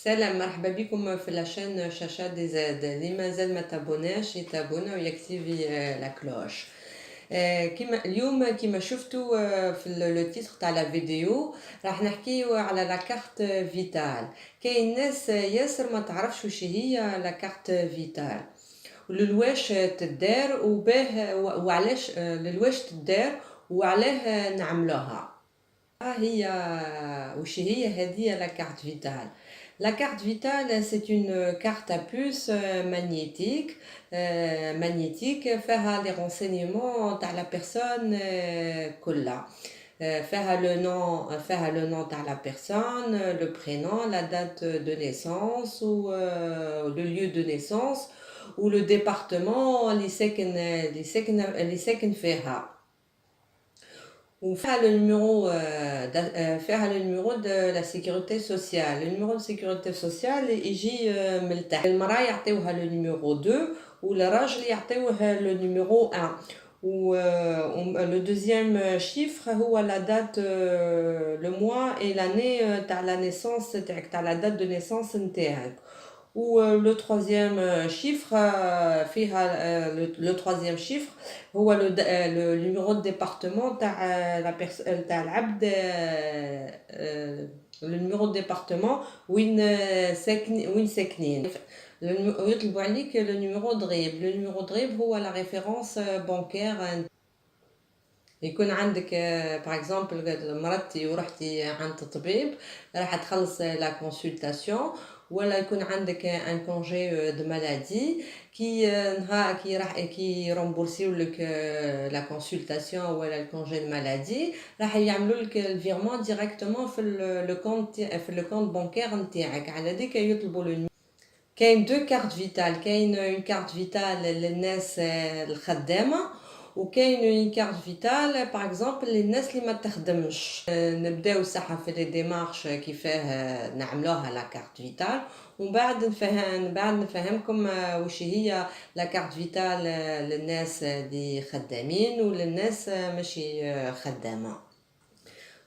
سلام، مرحبا بكم في لاشين شاشات دي زاد. اللي مازال ما تابوناش يتابونا ويكتيفي لا كلوش. كيما اليوم كيما شفتوا في لو تيتر تاع لا فيديو راح نحكيو على لا كارت فيتال. كاين ناس ياسر ما تعرفش وش هي لا كارت فيتال ولواش تدار وباه وعلاش للواش تدار وعلاه نعملوها. هي وش هي هذه la carte vitale. La carte vitale, c'est une carte à puce magnétique فيها les renseignements تاع la personne كلها. فيها le nom تاع la personne, le prénom, la date de naissance ou le lieu de naissance ou le département اللي ساكن فيها. وفيها le numéro de la sécurité sociale. Le numéro de sécurité sociale يجي من التحت. المرأة يعطيوها le numéro 2 والراجل يعطيوه le numéro 1. Le deuxième chiffre هو la date, le mois et l'année تاع la naissance تاعك, تاع la date de naissance نتاعك. Ou le troisième chiffre, le troisième chiffre, هو le numéro de département تاع العبد, le numéro de département وين ساكنين. ويطلبوا عليك le numéro de RIB. Le numéro de RIB هو la référence bancaire. يكون عندك باغ اكزومبل مرضتي ورحتي عند الطبيب راح تخلص لا كونسلطاسيون, ولا يكون عندك ان كونجي دو مالادي كي رومبورسيو لك لا كونسلطاسيون ولا الكونجي دو مالادي راح يعملوا لك الفيرمون ديريكتومون في لو كونت بانكير نتاعك. على ديك يطلبوا له. كاين دو كارت فيتال, كاين اون كارت فيتال للناس الخدامه وكاين اون كارت فيتال باغ اكزومبل للناس اللي ما تخدمش. نبداو صح في لي ديمارش كيفاه نعملوها لا كارت فيتال, ومن بعد نفهمكم وش هي لا كارت فيتال للناس اللي خدامين وللناس ماشي خدامه.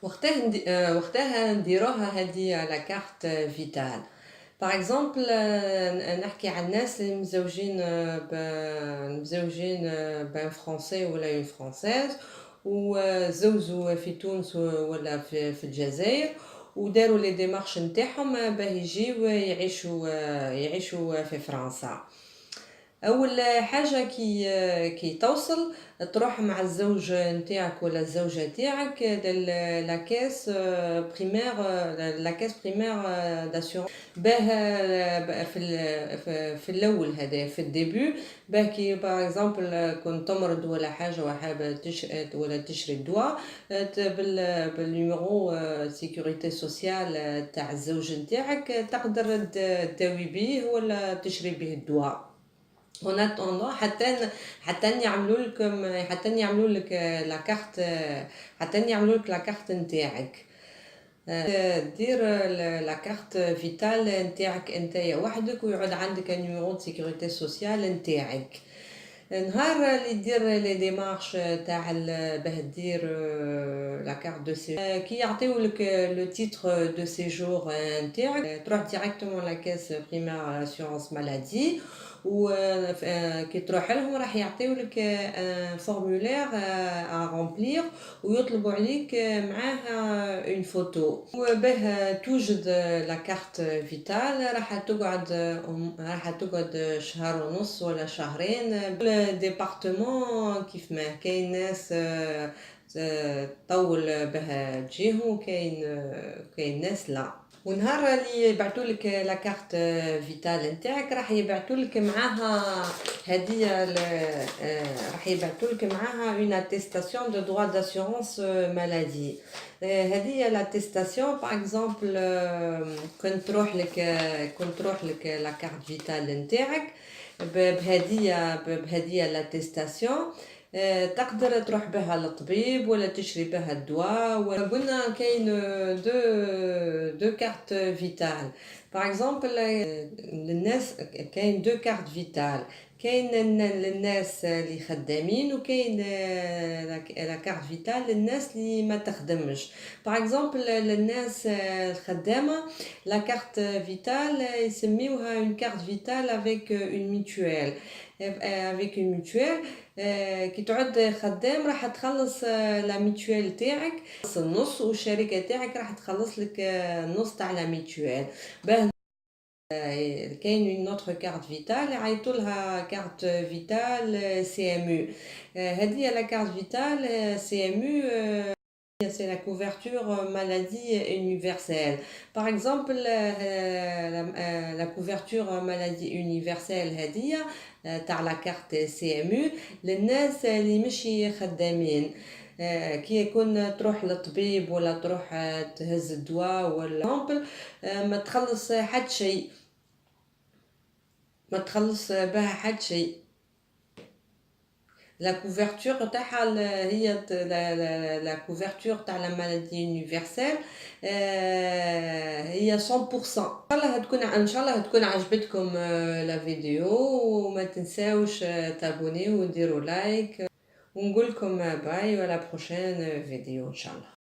وقتها نديروها هذه لا كارت فيتال. باغ اكزومبل نحكي على الناس اللي مزوجين بين فرونسي ولا اون فرونسيز وزوجوا في تونس ولا في الجزائر وداروا لي ديمارش نتاعهم باه يجيو يعيشوا في فرنسا. اول حاجه كي توصل تروح مع الزوج نتاعك ولا الزوجه تاعك لا كاس بريمير داسيورونس باه في الاول هذا في الديبي باه كي باغ اكزومبل كنت تمرض ولا حاجه وحابه تشري الدواء بالنيميرو سيكوريتي سوسيال تاع الزوج نتاعك تقدر تداوي به ولا تشري به الدواء. هنا حتى يعملوا لك لا كارت, لا كارت نتاعك. دير لا كارت فيتال نتاعك انت وحدك ويعود عندك النيميرو دو سيكوريتي سوسيال نتاعك. نهار اللي دير لي ديمارش تاع باه دير لا كارت دو سي كي يعطيو لك لو تيتر دو سيجور نتاعك تروح ديريكتومون لا كاس بريمير اسيورونس مالادي وكي تروح لهم راح يعطيو لك فورمولير ا رومبلير ويطلبوا عليك معاها اون فوتو. وباه توجد لا كارت فيتال راح تقعد شهر ونص ولا شهرين. الديبارتمون كيف ما كاين ناس طول بها تجيهم وكاين ناس لا. ونهار اللي يبعثولك لا كارت فيتال نتاعك راح يبعثولك معاها هديه راح يبعثولك معاها اون اتيستاسيون دو دروا داسيورونس مالادي. هذه لاتيستاسيون باغ اكزومبل كنت تروح لك لا كارت فيتال نتاعك بهديه لاتيستاسيون تقدر تروح بها للطبيب ولا تشري بها الدواء. وقلنا كاين دو كارت فيتال. باغ اكزومبل للناس كاين دو كارت فيتال، كاين للناس اللي خدامين، وكاين لا كارت فيتال للناس اللي ما تخدمش. باغ اكزومبل للناس الخدامه، لا كارت فيتال يسميوها اون كارت فيتال افيك اون ميتويل. افيك اون ميتويل كي تعود خدام راح تخلص لا ميتويل تاعك النص، والشركه تاعك راح تخلص لك النص تاع لا ميتويل. باه كاين اون اوتر كارت فيتال يعيطوا لها كارت فيتال سي ام يو. هذه لا كارت فيتال سي ام يو، c'est la couverture maladie universelle. Par exemple, la couverture maladie universelle هذه تاع la carte CMU للناس اللي مشي خدامين. كي يكون تروح للطبيب ولا تروح تهز الدواء ولا ما تخلص حد شيء، ما تخلص بها حد شيء. لا كوفرتور تاعها هي لا كوفرتور تاع لا مالادي يونيفرسال هي 100%. ان شاء الله تكون عجبتكم لا فيديو، وما تنساوش تابونيو وديروا لايك، ونقول لكم باي ولا بروشين فيديو ان شاء الله.